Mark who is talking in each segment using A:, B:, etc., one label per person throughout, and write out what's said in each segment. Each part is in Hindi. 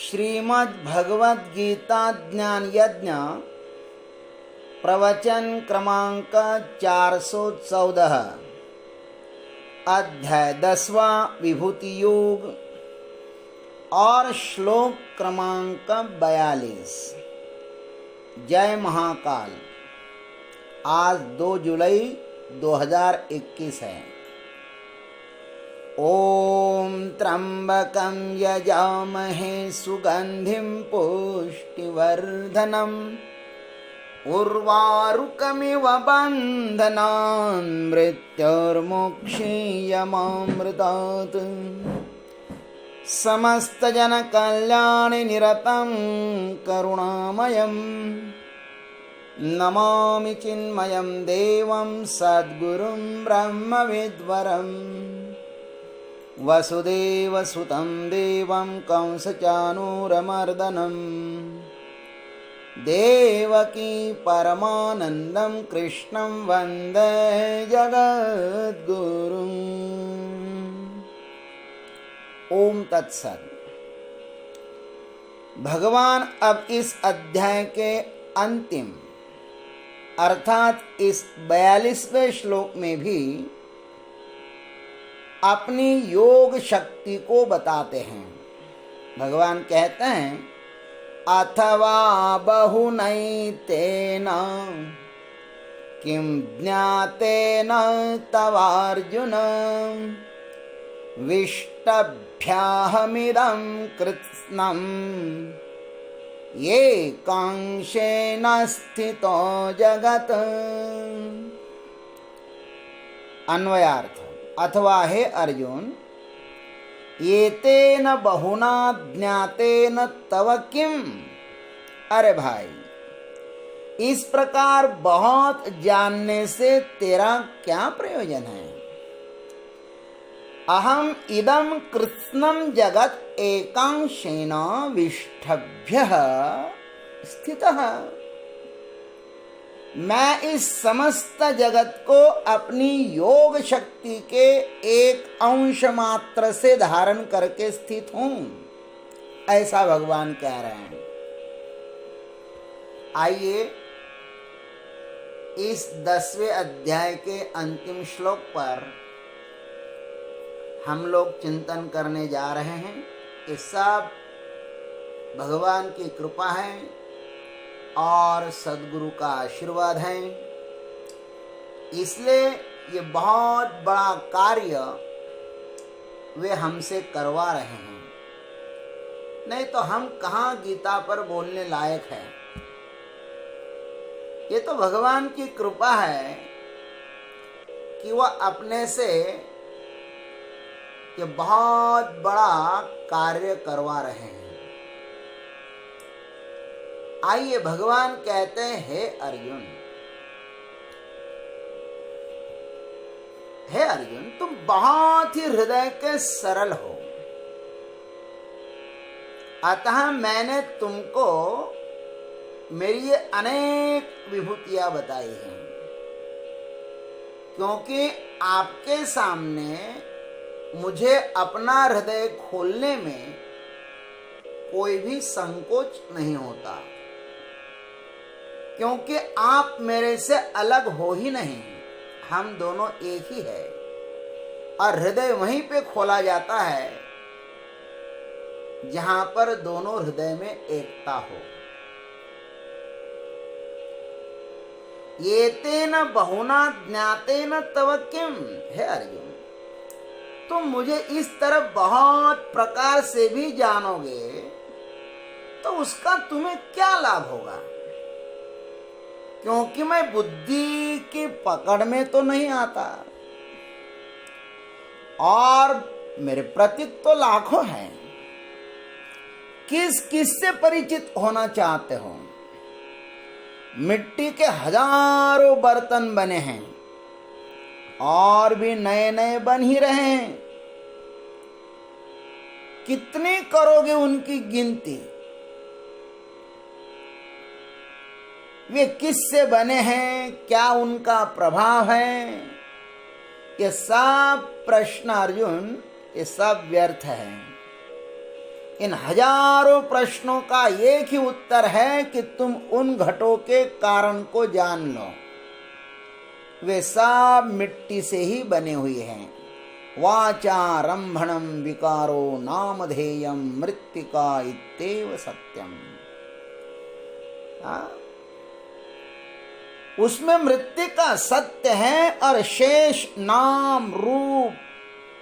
A: श्रीमद् भगवद गीता ज्ञान यज्ञ प्रवचन क्रमांक 414 अध्याय 10वां विभूति योग और श्लोक क्रमांक 42। जय महाकाल। आज 2 जुलाई 2021 है। ओम त्र्यंबकं यजामहे सुगंधिं पुष्टिवर्धनम् उर्वारुकमिव बन्धनान् मृत्युर्मुक्षीयमामृतात्। समस्तजनकल्याणनिरतं करुणामयं नमामि चिन्मयं देवं सद्गुरुं ब्रह्मविद्वरम् वसुदेवसुतं देवं कंसचाणूरमर्दनं देवकी परमानन्दं कृष्णं वन्दे जगद्गुरुम्। ओम तत्सत्। भगवान अब इस अध्याय के अंतिम अर्थात इस 42वें श्लोक में भी अपनी योग शक्ति को बताते हैं। भगवान कहते हैं अथवा बहुनैतेन किं ज्ञातेन तवार्जुन विष्टभ्याहमिदं कृत्स्नं एकांशेन स्थितो जगत्। अन्वयार्थ। अथवा हे अर्जुन, एतेन बहुना ज्ञातेन तव किम। अरे भाई, इस प्रकार बहुत जानने से तेरा क्या प्रयोजन है। अहम इदं कृत्स्नं जगत् एकांशेन विष्टभ्यः स्थितः। मैं इस समस्त जगत को अपनी योग शक्ति के एक अंश मात्र से धारण करके स्थित हूं, ऐसा भगवान कह रहे हैं। आइए इस 10वें अध्याय के अंतिम श्लोक पर हम लोग चिंतन करने जा रहे हैं। ये सब भगवान की कृपा है और सद्गुरु का आशीर्वाद है, इसलिए ये बहुत बड़ा कार्य वे हमसे करवा रहे हैं। नहीं तो हम कहाँ गीता पर बोलने लायक है। ये तो भगवान की कृपा है कि वह अपने से ये बहुत बड़ा कार्य करवा रहे हैं। आइए भगवान कहते हैं हे अर्जुन, तुम बहुत ही हृदय के सरल हो, अतः मैंने तुमको मेरी ये अनेक विभूतियां बताई हैं, क्योंकि आपके सामने मुझे अपना हृदय खोलने में कोई भी संकोच नहीं होता, क्योंकि आप मेरे से अलग हो ही नहीं। हम दोनों एक ही है और हृदय वहीं पे खोला जाता है जहां पर दोनों हृदय में एकता हो। एतेन बहुना ज्ञातेन तव किम। हे अर्जुन, तुम मुझे इस तरह बहुत प्रकार से भी जानोगे तो उसका तुम्हें क्या लाभ होगा, क्योंकि मैं बुद्धि की पकड़ में तो नहीं आता और मेरे प्रतीक तो लाखों हैं। किस किस से परिचित होना चाहते हो। मिट्टी के हजारों बर्तन बने हैं और भी नए नए बन ही रहे हैं। कितने करोगे उनकी गिनती। वे किससे बने हैं, क्या उनका प्रभाव है, ये सब प्रश्न अर्जुन, ये सब व्यर्थ है। इन हजारों प्रश्नों का एक ही उत्तर है कि तुम उन घटों के कारण को जान लो। वे सब मिट्टी से ही बने हुए हैं। वाचारंभणम विकारो नामधेयम मृत्तिका इत्येव सत्यम। उसमें मृत्तिका सत्य है और शेष नाम रूप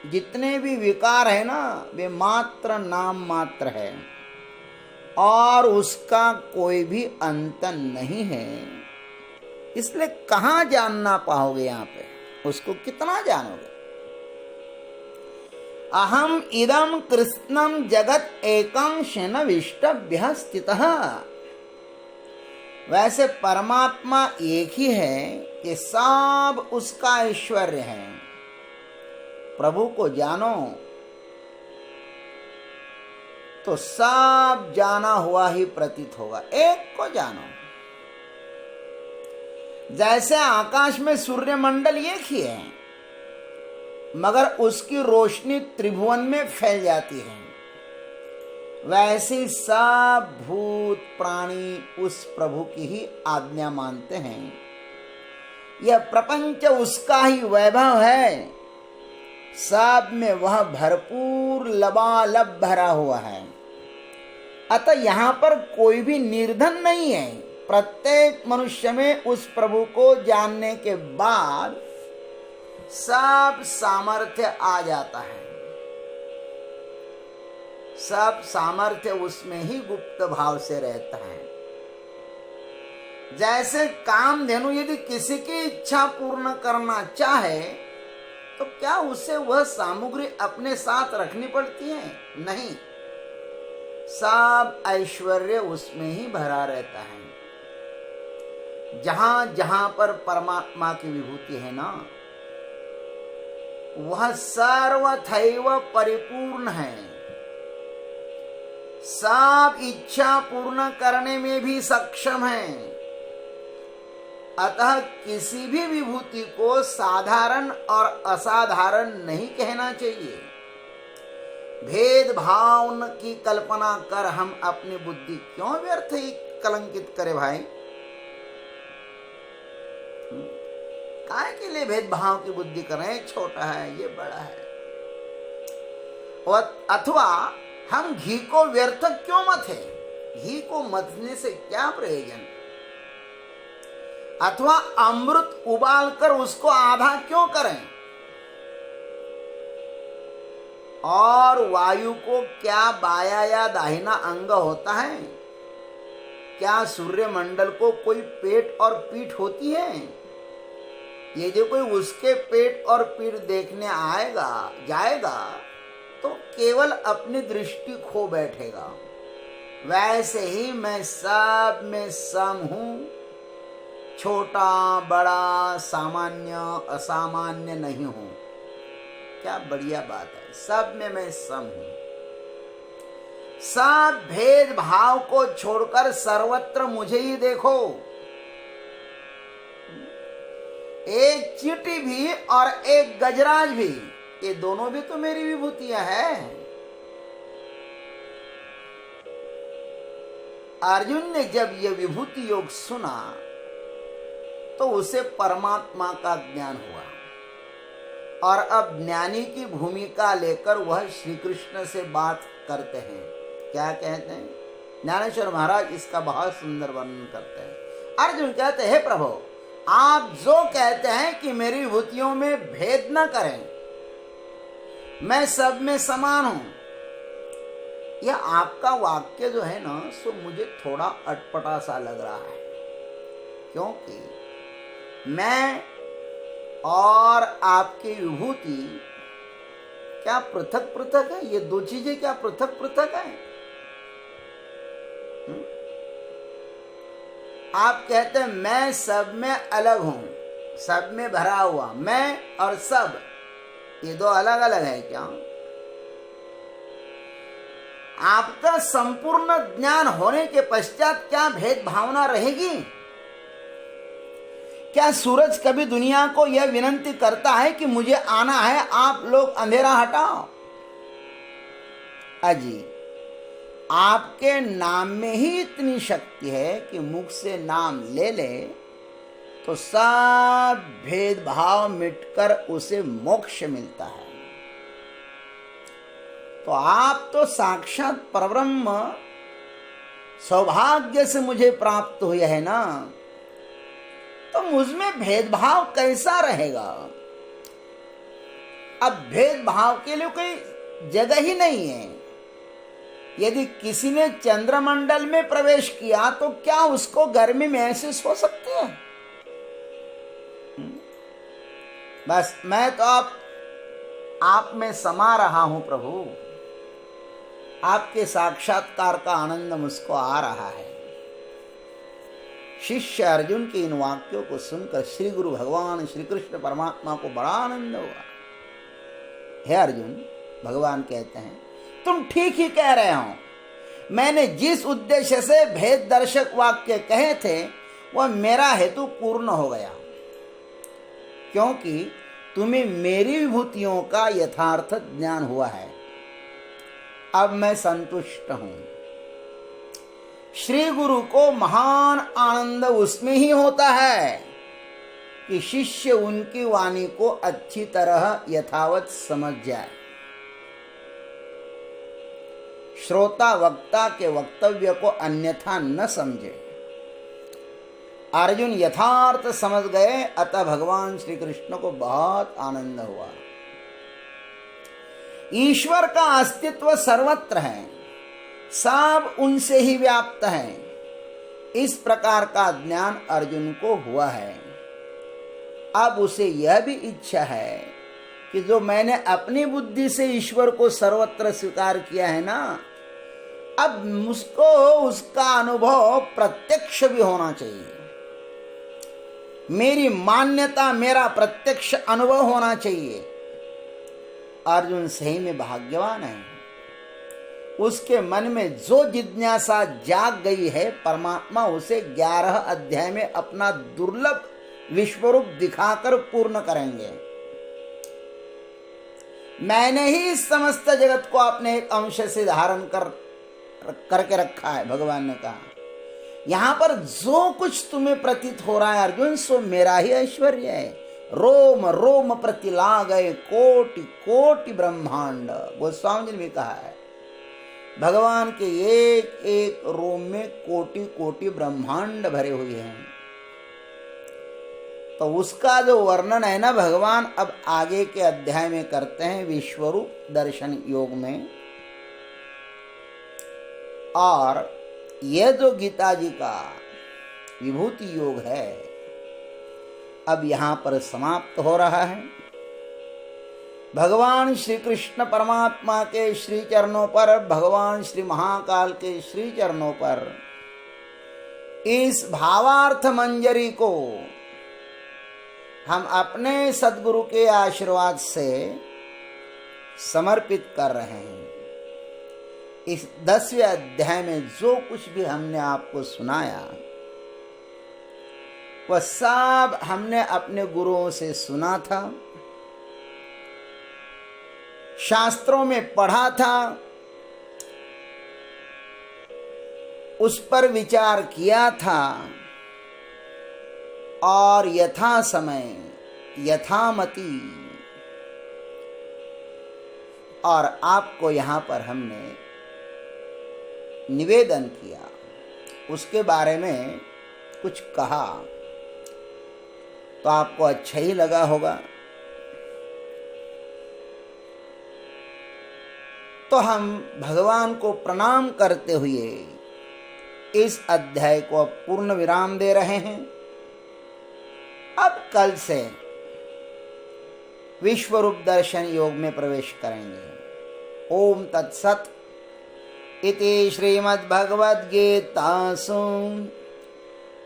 A: जितने भी विकार है ना, वे मात्र नाम मात्र है और उसका कोई भी अंत नहीं है। इसलिए कहाँ जानना पाओगे? यहाँ पे उसको कितना जानोगे? अहम इदम कृष्णम जगत एकं शेन विष्टभ्य स्थितः। वैसे परमात्मा एक ही है कि सब उसका ऐश्वर्य है। प्रभु को जानो तो सब जाना हुआ ही प्रतीत होगा। एक को जानो। जैसे आकाश में सूर्यमंडल एक ही है, मगर उसकी रोशनी त्रिभुवन में फैल जाती है, वैसे सब भूत प्राणी उस प्रभु की ही आज्ञा मानते हैं। यह प्रपंच उसका ही वैभव है। सब में वह भरपूर लबालब भरा हुआ है। अतः यहाँ पर कोई भी निर्धन नहीं है। प्रत्येक मनुष्य में उस प्रभु को जानने के बाद सब सामर्थ्य आ जाता है। सब सामर्थ्य उसमें ही गुप्त भाव से रहता है। जैसे कामधेनु यदि किसी की इच्छा पूर्ण करना चाहे तो क्या उसे वह सामग्री अपने साथ रखनी पड़ती है? नहीं, सब ऐश्वर्य उसमें ही भरा रहता है। जहां जहां पर परमात्मा की विभूति है ना, वह सर्वथैव परिपूर्ण है। सब इच्छा पूर्ण करने में भी सक्षम है। अतः किसी भी विभूति को साधारण और असाधारण नहीं कहना चाहिए। भेदभाव की कल्पना कर हम अपनी बुद्धि क्यों व्यर्थ ही कलंकित करें भाई? काय के लिए भेदभाव की बुद्धि करें? छोटा है, ये बड़ा है। और अथवा हम घी को व्यर्थ क्यों मथे? घी को मथने से क्या प्रयोजन? अथवा अमृत उबालकर उसको आधा क्यों करें? और वायु को क्या बाया या दाहिना अंग होता है? क्या सूर्यमंडल को कोई पेट और पीठ होती है? यदि कोई उसके पेट और पीठ देखने आएगा जाएगा तो केवल अपनी दृष्टि खो बैठेगा। वैसे ही मैं सब में सम हूं। छोटा बड़ा सामान्य असामान्य नहीं हूं। क्या बढ़िया बात है। सब में मैं सम हूं। सब भेदभाव को छोड़कर सर्वत्र मुझे ही देखो। एक चींटी भी और एक गजराज भी, ये दोनों भी तो मेरी विभूतियां हैं। अर्जुन ने जब यह विभूति योग सुना तो उसे परमात्मा का ज्ञान हुआ और अब ज्ञानी की भूमिका लेकर वह श्री कृष्ण से बात करते हैं। क्या कहते हैं? ज्ञानेश्वर महाराज इसका बहुत सुंदर वर्णन करते हैं। अर्जुन कहते हैं, प्रभु आप जो कहते हैं कि मेरी विभूतियों में भेद न करें, मैं सब में समान हूं, यह आपका वाक्य जो है ना, सो मुझे थोड़ा अटपटा सा लग रहा है। क्योंकि मैं और आपकी विभूति क्या पृथक पृथक है? ये दो चीजें क्या पृथक पृथक है? आप कहते हैं मैं सब में अलग हूं, सब में भरा हुआ। मैं और सब, ये दो अलग अलग है क्या? आपका संपूर्ण ज्ञान होने के पश्चात क्या भेद भावना रहेगी? क्या सूरज कभी दुनिया को यह विनंती करता है कि मुझे आना है, आप लोग अंधेरा हटाओ? अजी आपके नाम में ही इतनी शक्ति है कि मुख से नाम ले ले तो सब भेदभाव मिटकर उसे मोक्ष मिलता है। तो आप तो साक्षात परब्रह्म सौभाग्य से मुझे प्राप्त हुए है ना, तो मुझमें भेदभाव कैसा रहेगा? अब भेदभाव के लिए कोई जगह ही नहीं है। यदि किसी ने चंद्रमंडल में प्रवेश किया तो क्या उसको गर्मी महसूस हो सकती है? बस मैं तो आप में समा रहा हूं प्रभु, आपके साक्षात्कार का आनंद मुझको आ रहा है। शिष्य अर्जुन के इन वाक्यों को सुनकर श्री गुरु भगवान श्री कृष्ण परमात्मा को बड़ा आनंद हुआ। हे अर्जुन, भगवान कहते हैं तुम ठीक ही कह रहे हो। मैंने जिस उद्देश्य से भेद दर्शक वाक्य कहे थे वह मेरा हेतु पूर्ण हो गया, क्योंकि तुम्हें मेरी विभूतियों का यथार्थ ज्ञान हुआ है। अब मैं संतुष्ट हूं। श्री गुरु को महान आनंद उसमें ही होता है कि शिष्य उनकी वाणी को अच्छी तरह यथावत समझ जाए, श्रोता वक्ता के वक्तव्य को अन्यथा न समझे। अर्जुन यथार्थ समझ गए, अतः भगवान श्री कृष्ण को बहुत आनंद हुआ। ईश्वर का अस्तित्व सर्वत्र है, सब उनसे ही व्याप्त है। इस प्रकार का ज्ञान अर्जुन को हुआ है। अब उसे यह भी इच्छा है कि जो मैंने अपनी बुद्धि से ईश्वर को सर्वत्र स्वीकार किया है ना, अब मुझको उसका अनुभव प्रत्यक्ष भी होना चाहिए। मेरी मान्यता, मेरा प्रत्यक्ष अनुभव होना चाहिए। अर्जुन सही में भाग्यवान है। उसके मन में जो जिज्ञासा जाग गई है, परमात्मा उसे 11 अध्याय में अपना दुर्लभ विश्वरूप दिखाकर पूर्ण करेंगे। मैंने ही इस समस्त जगत को अपने एक अंश से धारण करके रखा है, भगवान ने कहा। यहां पर जो कुछ तुम्हें प्रतीत हो रहा है अर्जुन, सो मेरा ही ऐश्वर्य है। रोम रोम प्रति लागय कोटि कोटि ब्रह्मांड, गोस्वामी जी ने भी कहा है। भगवान के एक एक रोम में कोटि कोटि ब्रह्मांड भरे हुए हैं। तो उसका जो वर्णन है ना, भगवान अब आगे के अध्याय में करते हैं विश्वरूप दर्शन योग में। और यह जो गीता जी का विभूति योग है, अब यहां पर समाप्त हो रहा है। भगवान श्री कृष्ण परमात्मा के श्री चरणों पर, भगवान श्री महाकाल के श्री चरणों पर इस भावार्थ मंजरी को हम अपने सद्गुरु के आशीर्वाद से समर्पित कर रहे हैं। इस 10वें अध्याय में जो कुछ भी हमने आपको सुनाया, वह सब हमने अपने गुरुओं से सुना था, शास्त्रों में पढ़ा था, उस पर विचार किया था और यथा समय यथामति और आपको यहां पर हमने निवेदन किया, उसके बारे में कुछ कहा, तो आपको अच्छा ही लगा होगा। तो हम भगवान को प्रणाम करते हुए इस अध्याय को अब पूर्ण विराम दे रहे हैं। अब कल से विश्वरूप दर्शन योग में प्रवेश करेंगे। ओम तत्सत इति श्रीमद्भगवद्गीतासु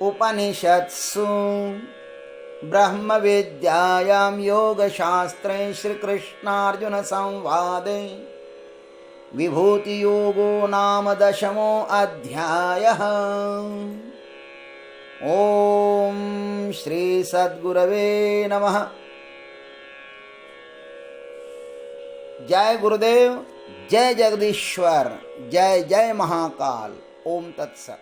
A: उपनिषत्सु ब्रह्म विद्यायां योगशास्त्रे श्रीकृष्णार्जुन संवादे विभूति योगो नाम 10मो अध्यायः। ओम श्री सद्गुरवे नमः। जय गुरुदेव, जय जगदीश्वर, जय जय महाकाल। ओम तत्सत।